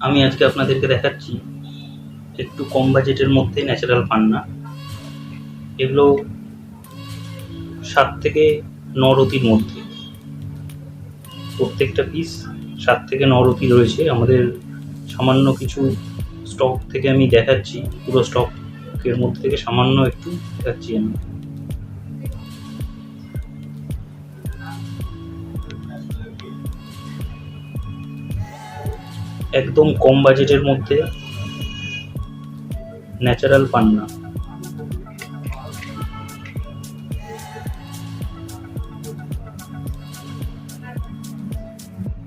আমি আজকে আপনাদেরকে দেখাচ্ছি একটু কম বাজেটের মধ্যে ন্যাচারাল পান্না। এগুলো 7 থেকে 9 রতির মধ্যে, প্রত্যেকটা পিস 7 থেকে 9 রতি রয়েছে। আমাদের সামান্য কিছু স্টক থেকে আমি দেখাচ্ছি, পুরো স্টকের মধ্যে থেকে সামান্য একটু দেখাচ্ছি আমি। একদম কম বাজেটের মধ্যে ন্যাচারাল পান্না।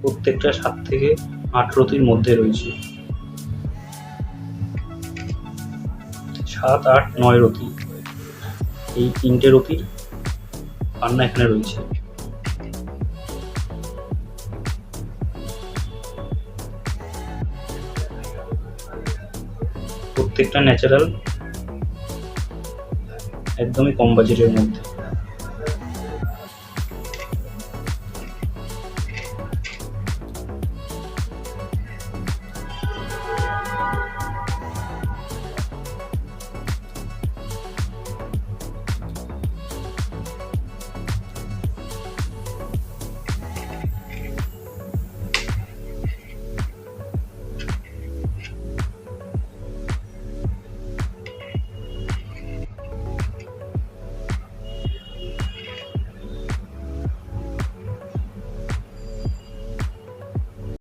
প্রত্যেকটা 7 থেকে 8 রতির মধ্যে রয়েছে। 7, 8, 9 রতি, এই 3টে রতির পান্না এখানে রয়েছে। প্রত্যেকটা ন্যাচারাল, একদমই কম বাজেটের মধ্যে।